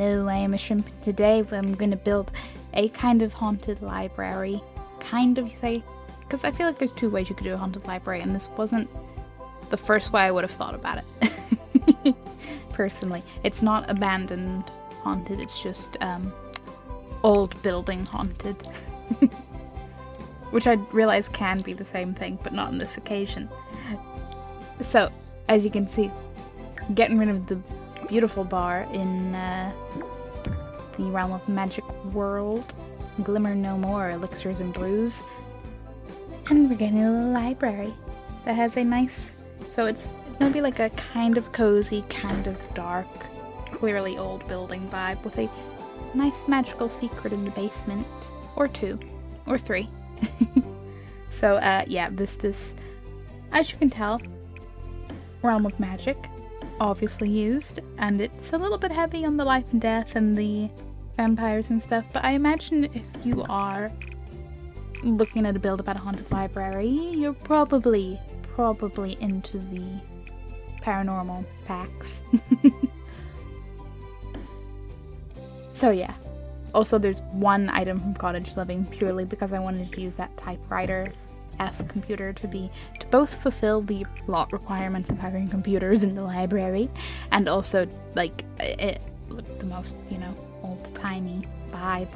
Hello, I am a shrimp. Today I'm going to build a kind of haunted library. Kind of, you say? Because I feel like there's two ways you could do a haunted library, and this wasn't the first way I would have thought about it. Personally. It's not abandoned haunted, it's just old building haunted. Which I realize can be the same thing, but not on this occasion. So, as you can see, getting rid of the beautiful bar in the realm of magic world. Glimmer no more, elixirs and brews. And we're getting a little library that has a nice... So it's gonna be like a kind of cozy, kind of dark, clearly old building vibe with a nice magical secret in the basement. Or two. Or three. So, yeah, this, as you can tell, realm of magic, obviously used, and it's a little bit heavy on the life and death and the vampires and stuff, but I imagine if you are looking at a build about a haunted library, you're probably into the paranormal packs. So yeah. Also, there's one item from Cottage Living purely because I wanted to use that typewriter-esque computer to both fulfill the lot requirements of having computers in the library, and also, like, it looked the most, you know, old-timey vibe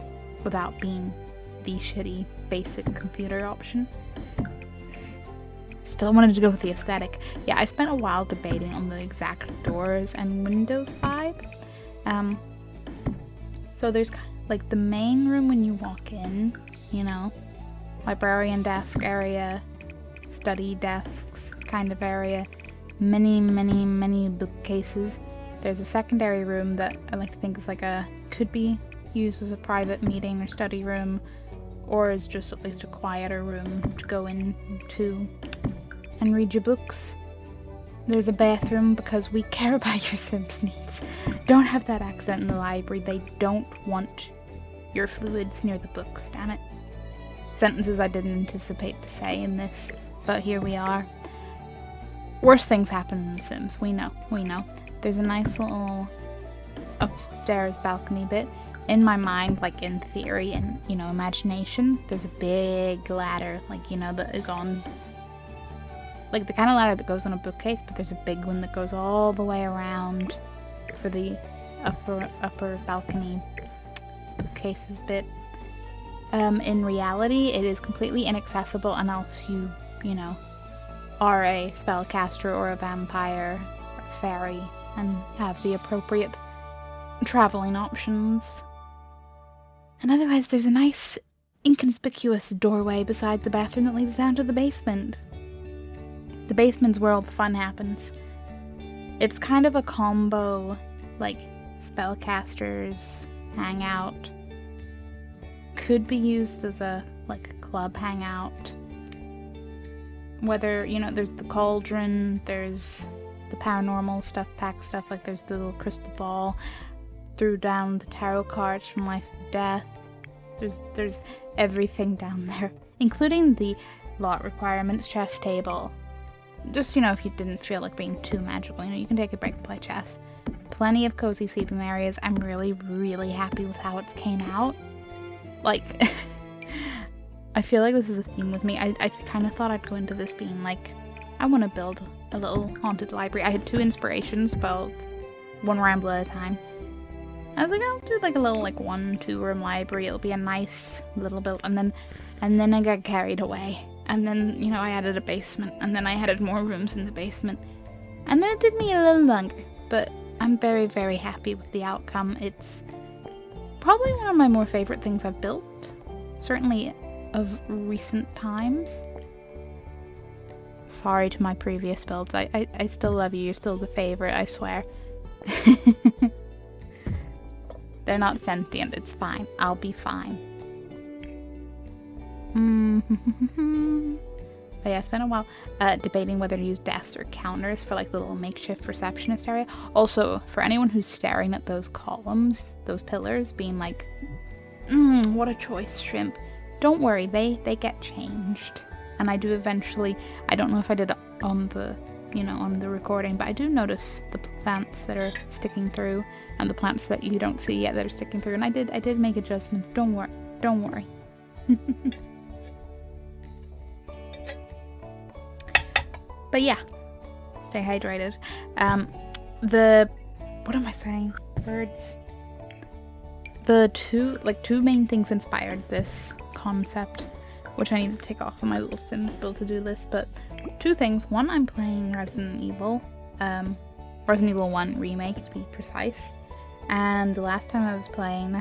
without being the shitty basic computer option. Still wanted to go with the aesthetic. Yeah, I spent a while debating on the exact doors and windows vibe. So there's kind of like the main room when you walk in, you know, librarian desk area, study desks kind of area, many bookcases. There's a secondary room that I like to think is like could be used as a private meeting or study room, or is just at least a quieter room to go into and read your books. There's a bathroom because we care about your Sims' needs. Don't have that accent in the library. They don't want your fluids near the books, damn it. Sentences I didn't anticipate to say in this, but here we are. Worse things happen in The Sims, we know. There's a nice little upstairs balcony bit. In my mind, like in theory and, you know, imagination, there's a big ladder, like, you know, that is on... like the kind of ladder that goes on a bookcase, but there's a big one that goes all the way around for the upper balcony bookcases bit. In reality, it is completely inaccessible unless you know, are a spellcaster or a vampire or a fairy and have the appropriate traveling options. And otherwise, there's a nice inconspicuous doorway beside the bathroom that leads down to the basement. The basement's where all the fun happens. It's kind of a combo, like, spellcasters hangout. Could be used as a, like, club hangout. Whether, you know, there's the cauldron, there's the paranormal stuff, pack stuff, like there's the little crystal ball, threw down the tarot cards from Life and Death. There's everything down there, including the lot requirements chess table. Just, you know, if you didn't feel like being too magical, you know, you can take a break and play chess. Plenty of cozy seating areas. I'm really happy with how it came out. Like, I feel like this is a theme with me. I kind of thought I'd go into this being like, I want to build a little haunted library. I had two inspirations, but one ramble at a time. I was like, I'll do like a little like 1-2 room library. It'll be a nice little build, and then I got carried away. And then, you know, I added a basement, and then I added more rooms in the basement. And then it took me a little longer, but I'm very happy with the outcome. It's probably one of my more favorite things I've built, certainly of recent times. Sorry to my previous builds, I still love you, you're still the favorite, I swear. They're not sentient, it's fine, I'll be fine. But yeah, I spent a while debating whether to use desks or counters for like the little makeshift receptionist area. Also, for anyone who's staring at those columns, those pillars, being like, what a choice, shrimp. Don't worry, they get changed. And I do eventually, I don't know if I did it on the on the recording, but I do notice the plants that are sticking through and the plants that you don't see yet that are sticking through, and I did make adjustments. Don't worry. But yeah, stay hydrated. What am I saying? Words. The two main things inspired this concept, which I need to take off on my little Sims build to-do list, but 2 things. One, I'm playing Resident Evil 1 Remake to be precise, and the last time I was playing,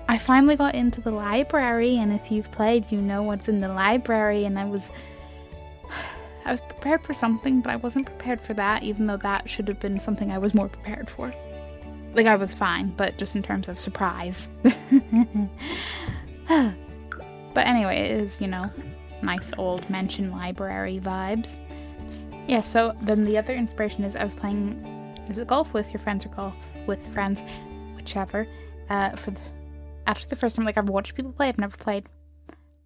I finally got into the library, and if you've played, you know what's in the library, and I was prepared for something, but I wasn't prepared for that, even though that should have been something I was more prepared for. Like, I was fine, but just in terms of surprise. But anyway, it is, nice old mansion library vibes. Yeah, so then the other inspiration is I was playing, is it golf with your friends or golf with friends, whichever, after the first time. Like, I've watched people play, I've never played,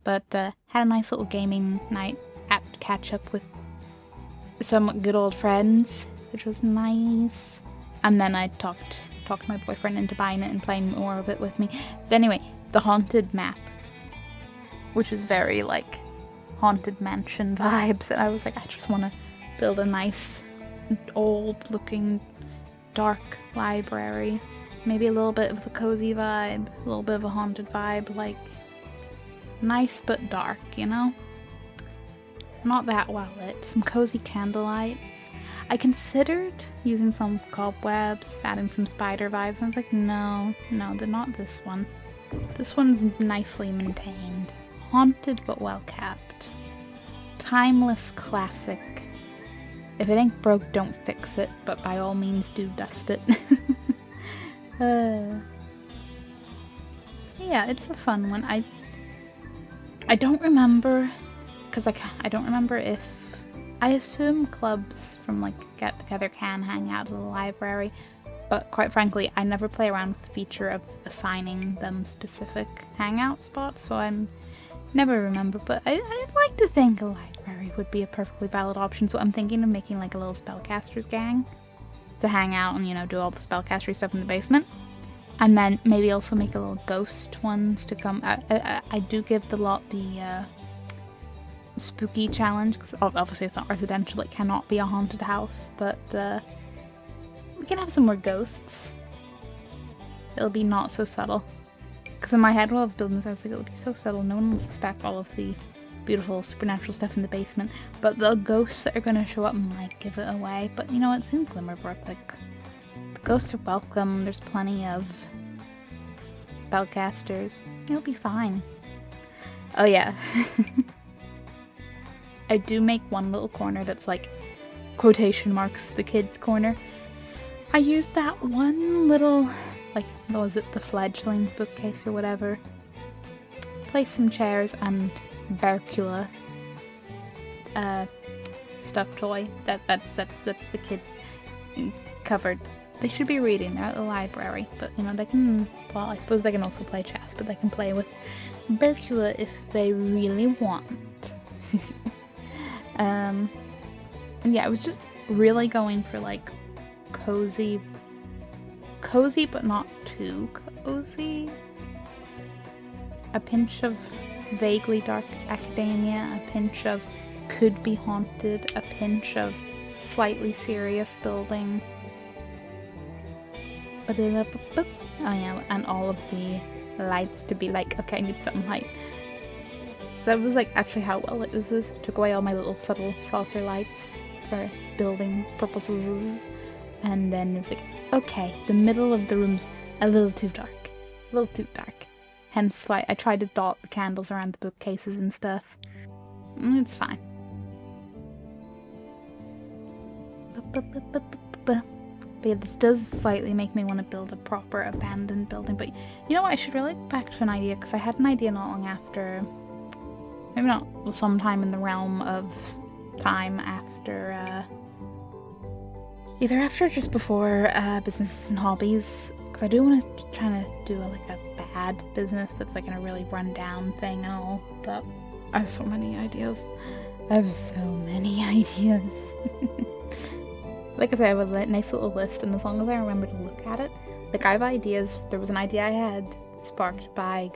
but had a nice little gaming night at catch up with some good old friends, which was nice. And then I talked my boyfriend into buying it and playing more of it with me. But anyway, the haunted map, which is very like haunted mansion vibes, and I was like, I just want to build a nice old looking dark library, maybe a little bit of a cozy vibe, a little bit of a haunted vibe, like nice but dark, not that well lit, some cozy candlelights. I considered using some cobwebs, adding some spider vibes, and I was like, no, they're not this one. This one's nicely maintained. Haunted but well kept. Timeless classic. If it ain't broke, don't fix it, but by all means do dust it. So yeah, it's a fun one. I don't remember, because I don't remember if, I assume clubs from like get together can hang out at the library, but quite frankly, I never play around with the feature of assigning them specific hangout spots, so I'm never remember, but I'd like to think a library would be a perfectly valid option, so I'm thinking of making like a little spellcasters gang to hang out and, do all the spellcastery stuff in the basement. And then maybe also make a little ghost ones to come. I do give the lot the spooky challenge, because obviously it's not residential, it cannot be a haunted house, but we can have some more ghosts. It'll be not so subtle. Because in my head while I was building this, I was like, it'll be so subtle, no one will suspect all of the beautiful supernatural stuff in the basement, but the ghosts that are going to show up might give it away. But it's in Glimmerbrook, like, the ghosts are welcome, there's plenty of spellcasters, it'll be fine. Oh yeah. I do make one little corner that's like, quotation marks, the kids' corner. I used that one little, like, what was it, the fledgling bookcase or whatever. Place some chairs and Bercula stuffed toy. That's the kids covered. They should be reading, they're at the library, but they can, well, I suppose they can also play chess, but they can play with Bercula if they really want. And yeah, I was just really going for like cozy but not too cozy. A pinch of vaguely dark academia, a pinch of could be haunted, a pinch of slightly serious building. Oh yeah, and all of the lights to be like, okay, I need some light. That was like actually how well it is. Took away all my little subtle saucer lights for building purposes. And then it was like, okay, the middle of the room's a little too dark. Hence why I tried to dot the candles around the bookcases and stuff. It's fine. But yeah, this does slightly make me want to build a proper abandoned building. But you know what, I should really go back to an idea, because I had an idea not long after, maybe not sometime in the realm of time after, either after or just before businesses and hobbies, because I do want to try to do like a bad business that's like in a really run down thing and all, but I have so many ideas. I have so many ideas. Like I said, I have a nice little list, and as long as I remember to look at it, like I have ideas. There was an idea I had sparked by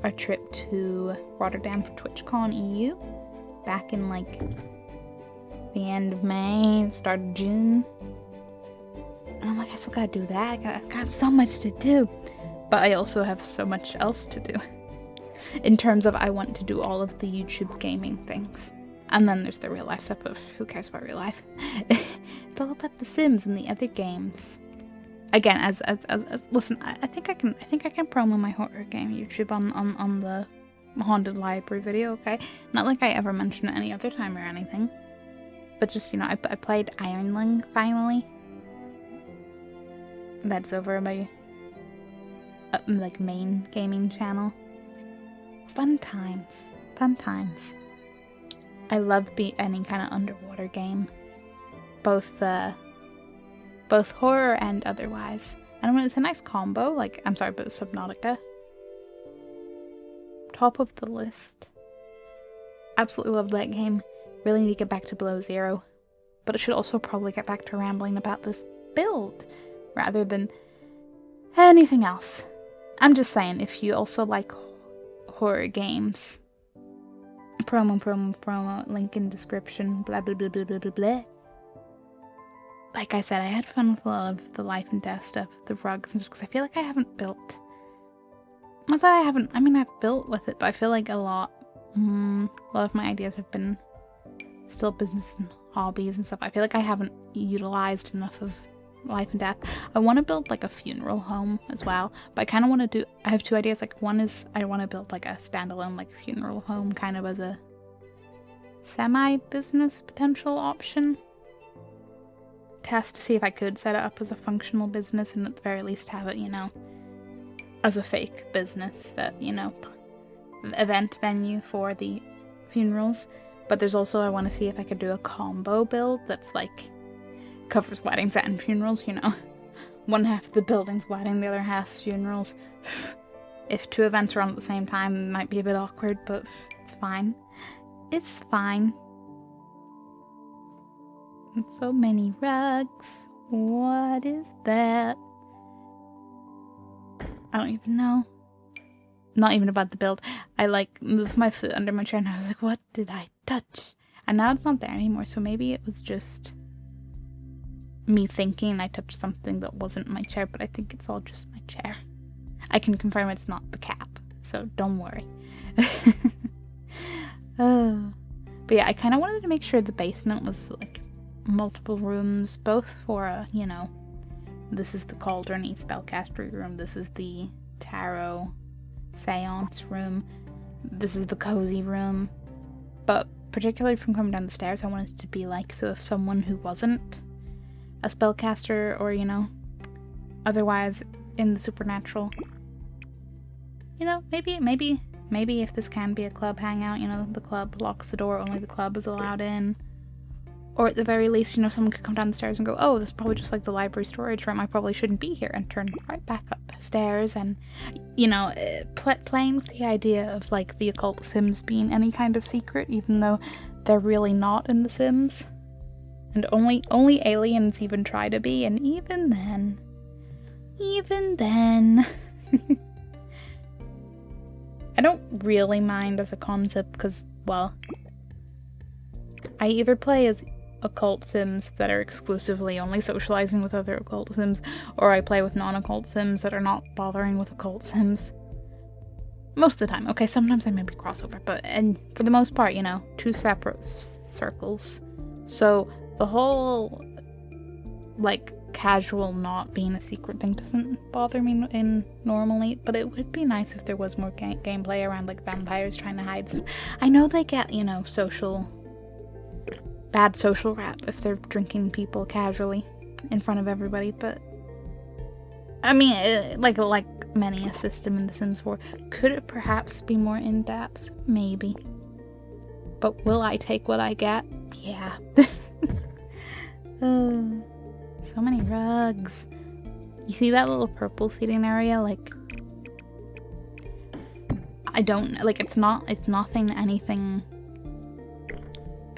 our trip to Rotterdam for TwitchCon EU back in like the end of May, start of June. And I'm like, I still gotta do that. I've got so much to do. But I also have so much else to do. In terms of I want to do all of the YouTube gaming things. And then there's the real life stuff of who cares about real life. It's all about the Sims and the other games. Again, as listen, I think I can promo my horror game YouTube on the haunted library video, okay? Not like I ever mention it any other time or anything. But just, you know, I played Ironling finally. That's over my like main gaming channel. Fun times. Fun times. I love any kind of underwater game. Both horror and otherwise. And it's a nice combo, like, I'm sorry, but Subnautica. Top of the list. Absolutely love that game. Really need to get back to Below Zero. But I should also probably get back to rambling about this build, rather than anything else. I'm just saying, if you also like horror games, promo, link in description, blah blah blah blah blah blah blah. Like I said, I had fun with a lot of the life and death stuff, the rugs and stuff, because I feel like I haven't built. Not that I haven't, I mean I've built with it, but I feel like a lot of my ideas have been still business and hobbies and stuff. I feel like I haven't utilized enough of life and death. I want to build like a funeral home as well, but I kind of want to do, I have two ideas. Like one is I want to build like a standalone like funeral home kind of as a semi-business potential option. Test to see if I could set it up as a functional business and at the very least have it, you know, as a fake business that, you know, event venue for the funerals. But there's also, I want to see if I could do a combo build that's like covers weddings and funerals, you know. One half of the building's wedding, the other half's funerals. If two events are on at the same time, it might be a bit awkward, but it's fine. It's fine. So many rugs. What is that? I don't even know. Not even about the build. I like moved my foot under my chair and I was like, what did I touch? And now it's not there anymore, so maybe it was just me thinking I touched something that wasn't my chair, but I think it's all just my chair. I can confirm it's not the cat, so don't worry. But yeah, I kind of wanted to make sure the basement was like multiple rooms, both for, you know, this is the cauldron-y spellcastery room, this is the tarot seance room, this is the cozy room. But particularly from coming down the stairs, I wanted it to be like, so if someone who wasn't a spellcaster or, you know, otherwise in the supernatural, you know, maybe if this can be a club hangout, you know, the club locks the door, only the club is allowed in. Or at the very least, you know, someone could come down the stairs and go, oh, this is probably just like the library storage room, I probably shouldn't be here, and turn right back upstairs. And, you know, playing with the idea of like the occult Sims being any kind of secret, even though they're really not in the Sims. And only aliens even try to be, and even then. I don't really mind as a concept because, well, I either play as occult Sims that are exclusively only socializing with other occult Sims, or I play with non-occult Sims that are not bothering with occult Sims. Most of the time. Okay, sometimes I maybe crossover, but, and for the most part, you know, two separate circles. So the whole, like, casual not being a secret thing doesn't bother me in normally, but it would be nice if there was more gameplay around, like, vampires trying to hide stuff. I know they get, you know, bad social rap if they're drinking people casually in front of everybody, but I mean, like many a system in The Sims 4, could it perhaps be more in-depth? Maybe. But will I take what I get? Yeah. So many rugs. You see that little purple seating area? Like, I don't, like, it's nothing anything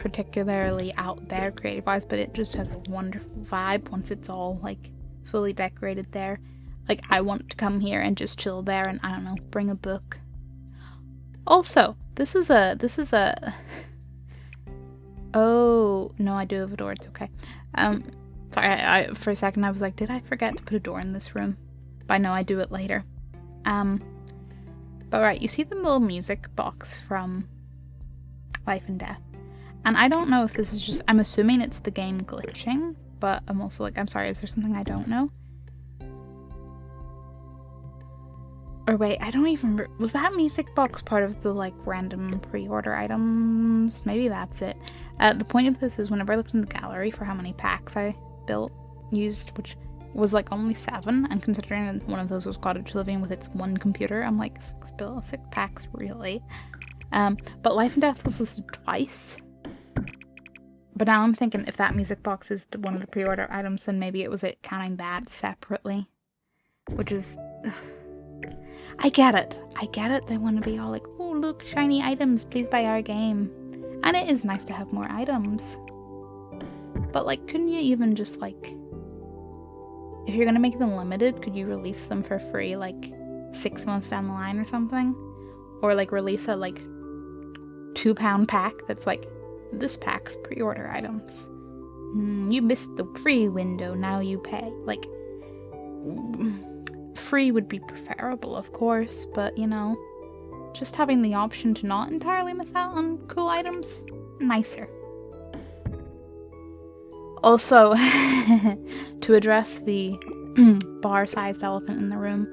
particularly out there creative-wise, but it just has a wonderful vibe once it's all, like, fully decorated there. Like, I want to come here and just chill there and, I don't know, bring a book. Also, this is a... Oh, no, I do have a door, it's okay. Sorry, I for a second I was like, did I forget to put a door in this room? But no, I do it later. But right, you see the little music box from Life and Death. And I don't know if this is just, I'm assuming it's the game glitching, but I'm also like, I'm sorry, is there something I don't know? Or wait, I don't even remember, was that music box part of the like random pre-order items? Maybe that's it. The point of this is whenever I looked in the gallery for how many packs I used, which was like only 7, and considering that one of those was cottage living with its 1 computer, I'm like, 6 packs, really? But Life and Death was listed twice. But now I'm thinking if that music box is one of the pre-order items, then maybe it was it counting that separately. Which is... I get it. They want to be all like, oh look, shiny items, please buy our game. And it is nice to have more items. But like, couldn't you even just like... If you're gonna make them limited, could you release them for free like 6 months down the line or something? Or like release a like £2 pack that's like, this pack's pre-order items. You missed the free window, now you pay. Like, free would be preferable, of course, but you know, just having the option to not entirely miss out on cool items, nicer. Also, to address the bar-sized elephant in the room,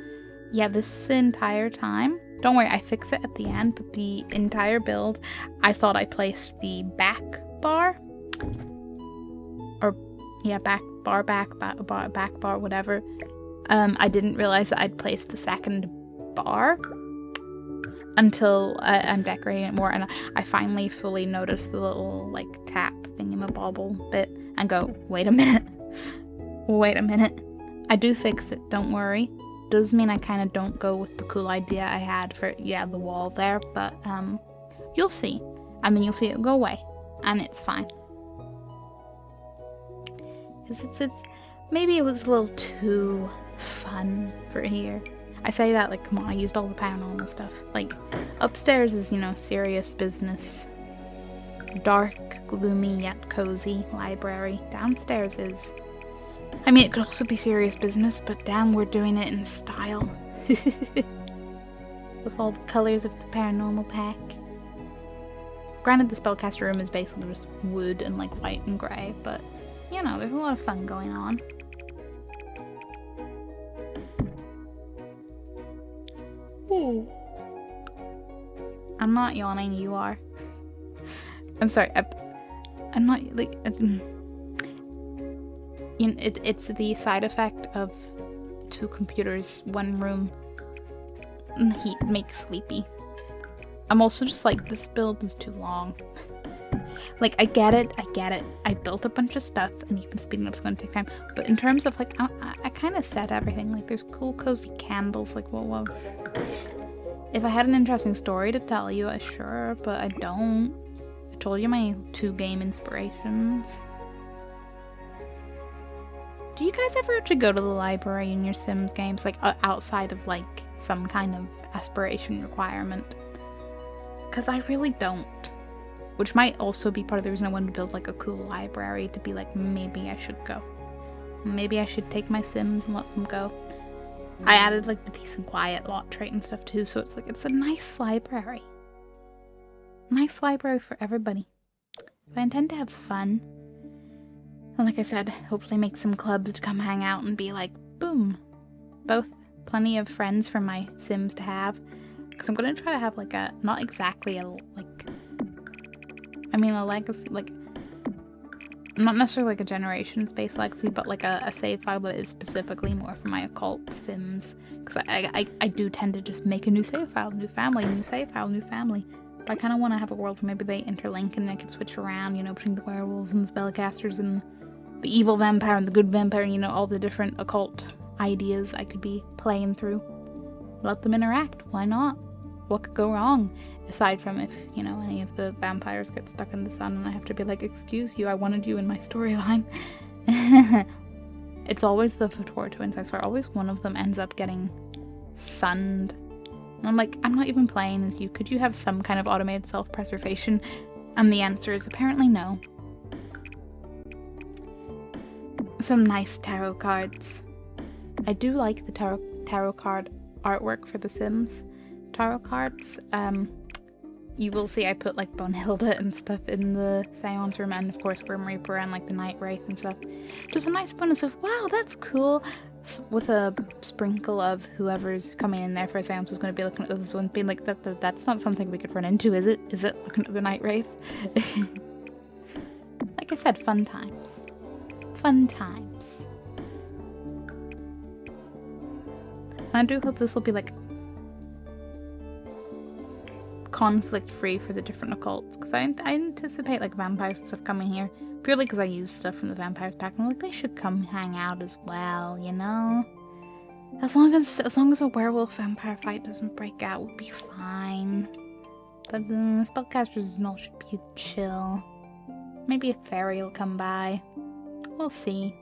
yeah, this entire time, don't worry, I fix it at the end, but the entire build, I thought I placed the back bar, or, yeah, back bar, whatever. I didn't realize that I'd placed the second bar until I'm decorating it more, and I finally fully noticed the little, like, tap thingamabobble bit, and go, wait a minute, I do fix it, don't worry. Does mean I kind of don't go with the cool idea I had for, yeah, the wall there, but, you'll see. And then you'll see it go away, and it's fine. It's maybe it was a little too fun for here. I say that like, come on, I used all the paranormal stuff. Like, upstairs is, you know, serious business. Dark, gloomy, yet cozy library. Downstairs is... I mean, it could also be serious business, but damn, we're doing it in style. With all the colors of the paranormal pack. Granted, the spellcaster room is basically just wood and like white and grey, but, you know, there's a lot of fun going on. Ooh. I'm not yawning, you are. I'm sorry, I'm not, like, you know, it's the side effect of 2 computers, 1 room. Heat makes sleepy. I'm also just like, this build is too long. Like, I get it. I built a bunch of stuff, and even speeding up is going to take time. But in terms of, like, I kind of said everything. Like, there's cool, cozy candles. Like, whoa. If I had an interesting story to tell you, sure, but I don't. I told you my 2 game inspirations. Do you guys ever actually go to the library in your Sims games? Like, outside of, like, some kind of aspiration requirement? Because I really don't. Which might also be part of the reason I wanted to build like a cool library, to be like, maybe I should go. Maybe I should take my Sims and let them go. I added like the peace and quiet lot trait and stuff too, so it's like, it's a nice library. Nice library for everybody. So I intend to have fun. And like I said, hopefully make some clubs to come hang out and be like, boom. Both plenty of friends for my Sims to have. Because I'm going to try to have like a, not exactly a, like, I mean, a legacy, like, not necessarily like a generations-based legacy, but like a save file that is specifically more for my occult Sims. Because I do tend to just make a new save file, new family, new save file, new family. But I kind of want to have a world where maybe they interlink and I can switch around, you know, between the werewolves and the spellcasters and the evil vampire and the good vampire, you know, all the different occult ideas I could be playing through. Let them interact, why not? what could go wrong? Aside from if, you know, any of the vampires get stuck in the sun and I have to be like, excuse you, I wanted you in my storyline. It's always the Futura twins, I swear. Always one of them ends up getting sunned. And I'm like, I'm not even playing as you. Could you have some kind of automated self-preservation? And the answer is apparently no. Some nice tarot cards. I do like the tarot card artwork for The Sims tarot cards. You will see I put like Bonehilda and stuff in the seance room, and of course Grim Reaper and like the Night Wraith and stuff. Just a nice bonus of, wow, that's cool, with a sprinkle of whoever's coming in there for a seance is going to be looking at this one being like, that's not something we could run into, is it? Is it looking at the Night Wraith? Like I said, fun times. Fun times. And I do hope this will be like conflict free for the different occults, because I anticipate like vampires and stuff coming here purely because I use stuff from the vampires pack, and I'm like, they should come hang out as well, you know? As long as a werewolf vampire fight doesn't break out, we'll be fine. But the spellcasters and all should be chill. Maybe a fairy will come by. We'll see.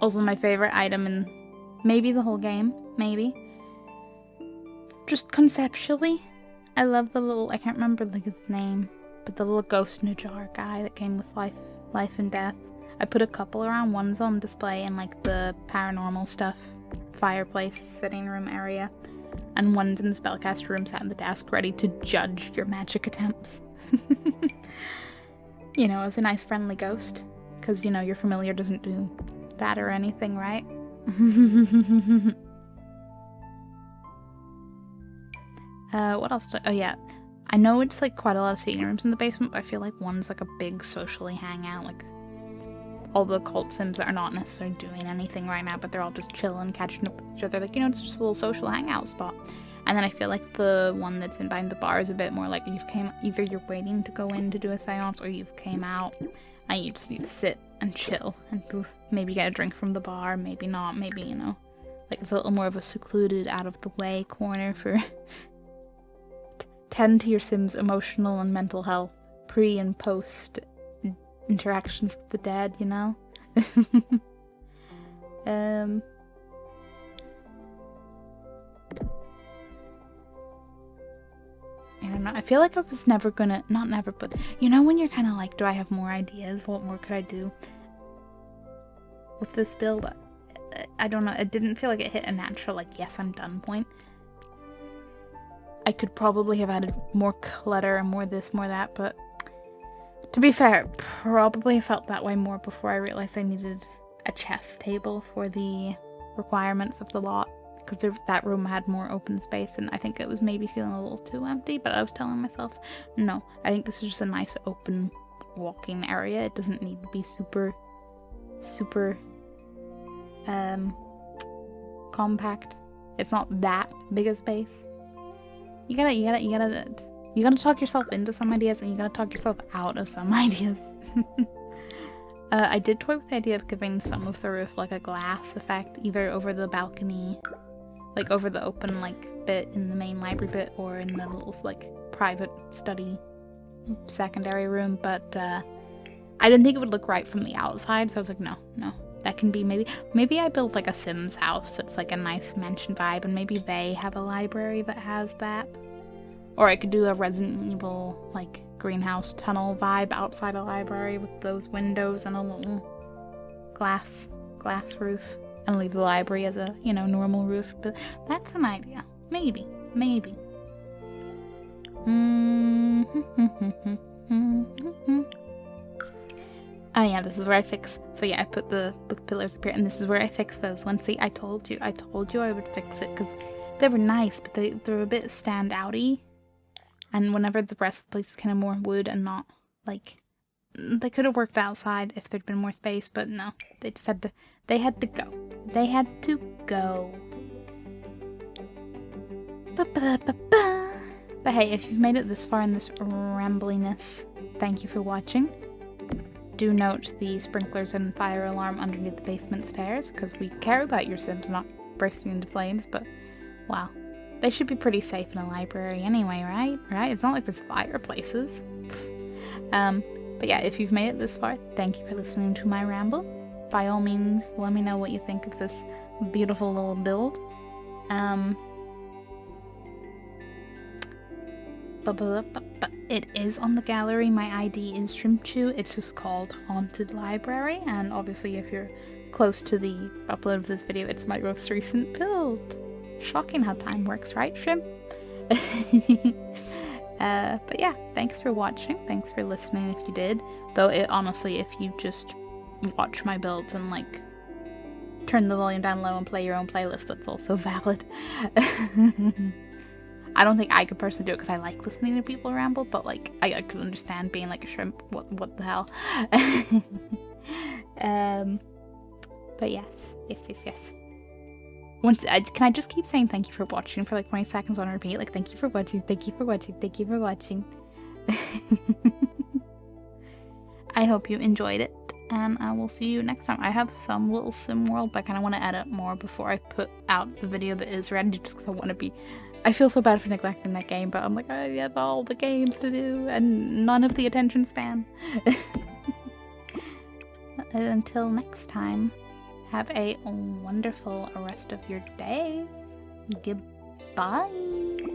Also, my favorite item in maybe the whole game, maybe. Just conceptually, I love the little, I can't remember like his name, but the little ghost in a jar guy that came with life and death. I put a couple around. One's on display in like the paranormal stuff, fireplace, sitting room area, and one's in the spellcaster room sat at the desk ready to judge your magic attempts. You know, as a nice friendly ghost, because, you know, your familiar doesn't do that or anything, right? What else oh yeah, I know it's like quite a lot of sitting rooms in the basement, but I feel like one's like a big socially hangout, like all the cult sims that are not necessarily doing anything right now, but they're all just chilling, catching up with each other, like, you know, it's just a little social hangout spot. And then I feel like the one that's in behind the bar is a bit more like either you're waiting to go in to do a seance, or you've came out and you just need to sit and chill and maybe get a drink from the bar, maybe not, maybe, you know, like it's a little more of a secluded, out of the way corner for tend to your Sims' emotional and mental health pre and post interactions with the dead, you know? I don't know, I feel like I was never gonna, not never, but you know when you're kind of like, do I have more ideas? What more could I do with this build? I don't know, it didn't feel like it hit a natural, like, yes, I'm done point. I could probably have added more clutter and more this, more that, but to be fair, it probably felt that way more before I realized I needed a chess table for the requirements of the lot, because that room had more open space, and I think it was maybe feeling a little too empty, but I was telling myself, no, I think this is just a nice open walking area. It doesn't need to be super compact. It's not that big a space. You gotta talk yourself into some ideas, and you gotta talk yourself out of some ideas. I did toy with the idea of giving some of the roof like a glass effect, either over the balcony, like over the open like bit in the main library bit, or in the little like private study secondary room, but I didn't think it would look right from the outside, so I was like, no, that can be maybe I build like a Sims house that's like a nice mansion vibe, and maybe they have a library that has that. Or I could do a Resident Evil like greenhouse tunnel vibe outside a library with those windows and a little glass roof, and leave the library as a, you know, normal roof. But that's an idea. Maybe. Oh yeah, this is where I fix. So yeah, I put the pillars up here, and this is where I fix those ones. See, I told you I would fix it, because they were nice, but they're a bit standouty. And whenever the rest of the place is kind of more wood and not like, they could have worked outside if there'd been more space, but no, they just had to. They had to go. They had to go. But hey, if you've made it this far in this rambliness, thank you for watching. Do note the sprinklers and fire alarm underneath the basement stairs, because we care about your Sims not bursting into flames, but wow. They should be pretty safe in a library anyway, right? Right? It's not like there's fireplaces. But yeah, if you've made it this far, thank you for listening to my ramble. By all means, let me know what you think of this beautiful little build. But it is on the gallery. My ID is Shrimchu. It's just called Haunted Library, and obviously if you're close to the upload of this video, it's my most recent build. Shocking how time works, right, Shrimp? But yeah, thanks for watching. Thanks for listening if you did. Though honestly, if you just watch my builds and like turn the volume down low and play your own playlist, that's also valid. I don't think I could personally do it because I like listening to people ramble, but like I could understand being like a shrimp. What the hell? But yes. Can I just keep saying thank you for watching for like 20 seconds on repeat? Like, thank you for watching, thank you for watching, thank you for watching. I hope you enjoyed it, and I will see you next time. I have some little sim world, but I kind of want to edit more before I put out the video that is ready, just because I want to be... I feel so bad for neglecting that game, but I'm like, I have all the games to do, and none of the attention span. Until next time. Have a wonderful rest of your days. Goodbye.